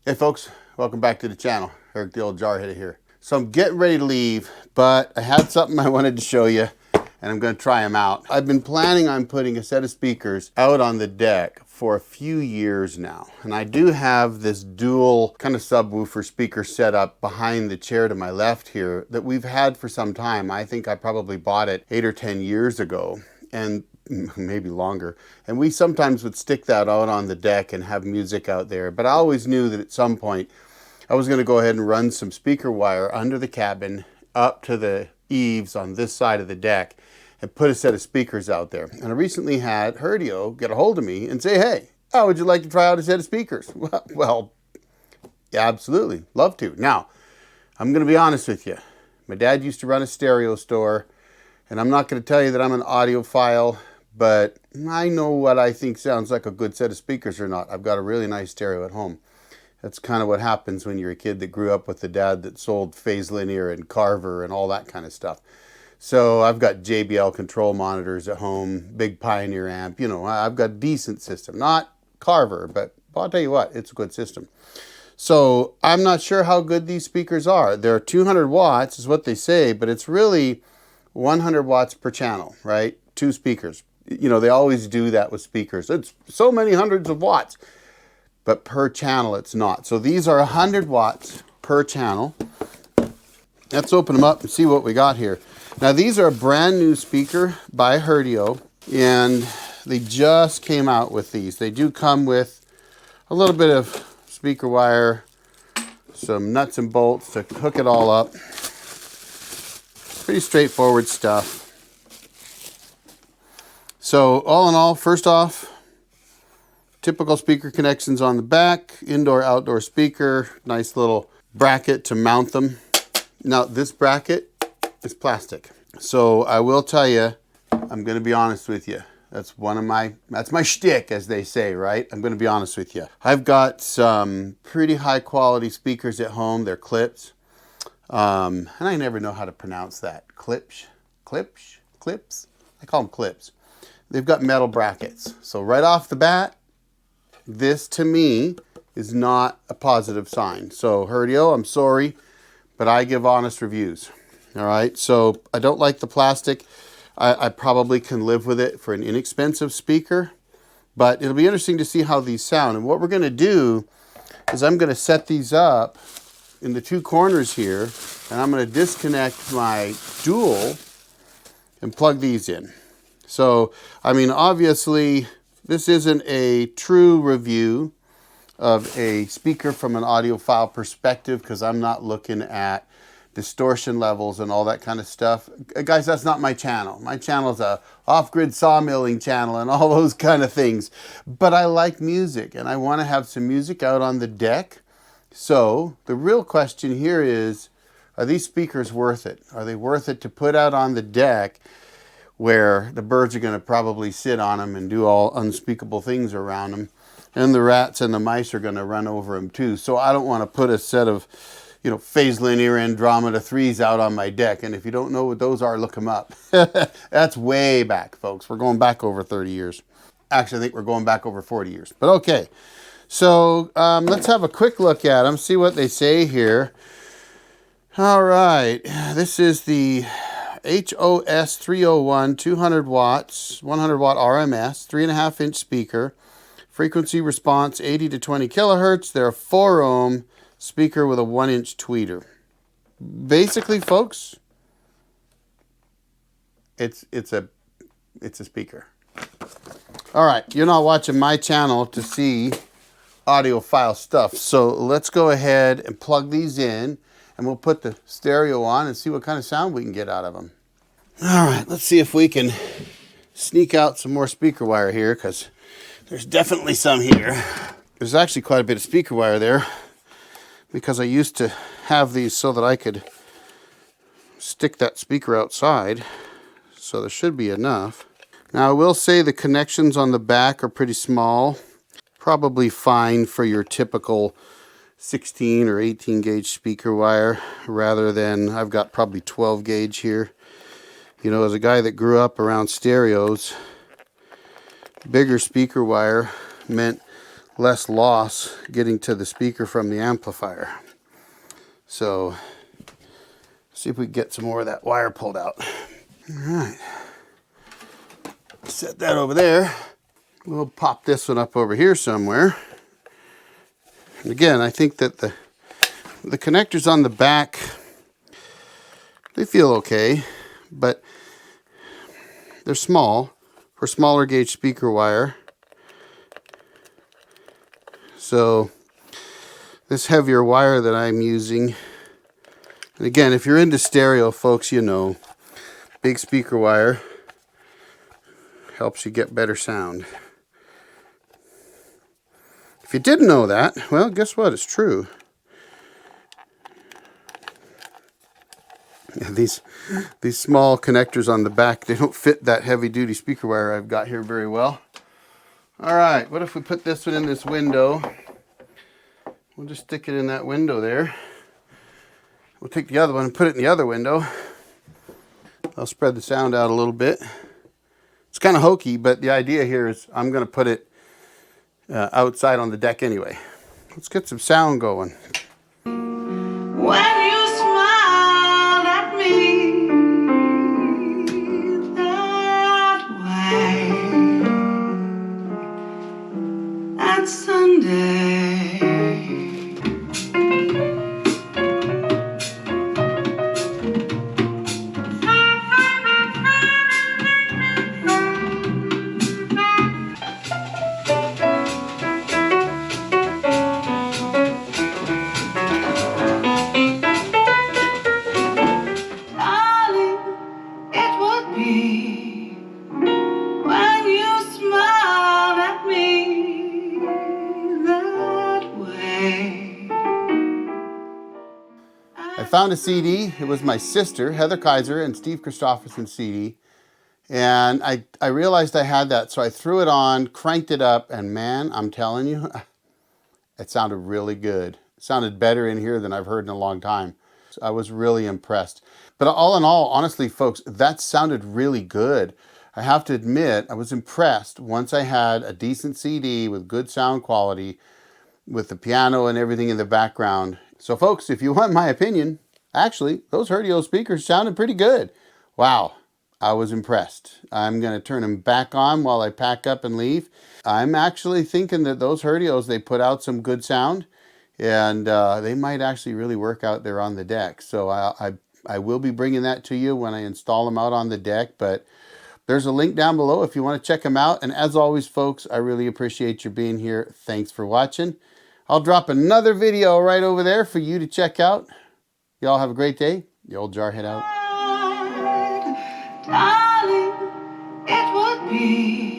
Hey folks, welcome back to the channel. Eric the old jar hitter here. So I'm getting ready to leave, but I had something I wanted to show you and I'm going to try them out. I've been planning on putting a set of speakers out on the deck for a few years now. And I do have this dual kind of subwoofer speaker set up behind the chair to my left here that we've had for some time. I think I probably bought it 8 or 10 years ago. And maybe longer. And we sometimes would stick that out on the deck and have music out there. But I always knew that at some point I was going to go ahead and run some speaker wire under the cabin up to the eaves on this side of the deck and put a set of speakers out there. And I recently had Herdio get a hold of me and say, hey, how would you like to try out a set of speakers? Well, yeah, absolutely. Love to. Now, I'm going to be honest with you. My dad used to run a stereo store, and I'm not going to tell you that I'm an audiophile, but I know what I think sounds like a good set of speakers or not. I've got a really nice stereo at home. That's kind of what happens when you're a kid that grew up with a dad that sold phase linear and Carver and all that kind of stuff. So I've got JBL control monitors at home, big Pioneer amp. You know, I've got a decent system. Not Carver, but I'll tell you what, it's a good system. So I'm not sure how good these speakers are. They're 200 watts is what they say, but it's really 100 watts per channel, right? 2 speakers. You know, they always do that with speakers. It's so many hundreds of watts, but per channel it's not. So these are 100 watts per channel. Let's open them up and see what we got here. Now these are a brand new speaker by Herdio, and they just came out with these. They do come with a little bit of speaker wire, some nuts and bolts to hook it all up. Pretty straightforward stuff. So all in all, first off, typical speaker connections on the back, indoor-outdoor speaker, nice little bracket to mount them. Now this bracket is plastic. So I will tell you, I'm going to be honest with you. That's my shtick, as they say, right? I'm going to be honest with you. I've got some pretty high quality speakers at home. They're clips. And I never know how to pronounce that. Clips? I call them clips. They've got metal brackets. So right off the bat, this to me is not a positive sign. So Herdio, I'm sorry, but I give honest reviews. All right, so I don't like the plastic. I probably can live with it for an inexpensive speaker, but it'll be interesting to see how these sound. And what we're going to do is I'm going to set these up in the 2 corners here, and I'm going to disconnect my dual and plug these in. So, I mean, obviously, this isn't a true review of a speaker from an audiophile perspective because I'm not looking at distortion levels and all that kind of stuff. Guys, that's not my channel. My channel is a off-grid sawmilling channel and all those kind of things. But I like music, and I want to have some music out on the deck. So the real question here is, are these speakers worth it? Are they worth it to put out on the deck where the birds are going to probably sit on them and do all unspeakable things around them, and the rats and the mice are going to run over them too? So I don't want to put a set of, you know, phase linear Andromeda 3s out on my deck. And if you don't know what those are, look them up. That's way back, folks. We're going back over 30 years. Actually, I think we're going back over 40 years. But okay. So let's have a quick look at them, see what they say here. All right. This is the HOS-301 200 watts, 100 watt RMS, 3.5-inch speaker. Frequency response 80 to 20 kilohertz. They're a 4 ohm speaker with a 1-inch tweeter. Basically, folks, it's a speaker. All right, you're not watching my channel to see audiophile stuff. So let's go ahead and plug these in, and we'll put the stereo on and see what kind of sound we can get out of them. All right, let's see if we can sneak out some more speaker wire here, because there's definitely some here. There's actually quite a bit of speaker wire there, because I used to have these so that I could stick that speaker outside. So there should be enough. Now I will say the connections on the back are pretty small. Probably fine for your typical 16 or 18 gauge speaker wire, rather than I've got probably 12 gauge here. You know, as a guy that grew up around stereos, bigger speaker wire meant less loss getting to the speaker from the amplifier. So, see if we can get some more of that wire pulled out. All right. Set that over there. We'll pop this one up over here somewhere. And again, I think that the connectors on the back, they feel okay, but they're small for smaller gauge speaker wire. So this heavier wire that I'm using, and again, if you're into stereo, folks, you know, big speaker wire helps you get better sound. If you didn't know that, well, guess what? It's true. Yeah, these small connectors on the back, they don't fit that heavy duty speaker wire I've got here very well. All right, what if we put this one in this window? We'll just stick it in that window there. We'll take the other one and put it in the other window. I'll spread the sound out a little bit. It's kind of hokey, but the idea here is I'm going to put it outside on the deck anyway. Let's get some sound going. When you smiled at me that way that Sunday, when you smiled at me that way. I found a CD. It was my sister, Heather Kaiser, and Steve Christopherson's CD. And I realized I had that, so I threw it on, cranked it up, and man, I'm telling you, it sounded really good. It sounded better in here than I've heard in a long time. So I was really impressed. But all in all, honestly, folks, that sounded really good. I have to admit, I was impressed once I had a decent CD with good sound quality, with the piano and everything in the background. So folks, if you want my opinion, actually, those Herdio speakers sounded pretty good. Wow, I was impressed. I'm going to turn them back on while I pack up and leave. I'm actually thinking that those Herdios, they put out some good sound, and they might actually really work out there on the deck. So I will be bringing that to you when I install them out on the deck, but there's a link down below if you want to check them out. And as always, folks, I really appreciate you being here. Thanks for watching. I'll drop another video right over there for you to check out. Y'all have a great day. The old Jarhead out. Darling, it would be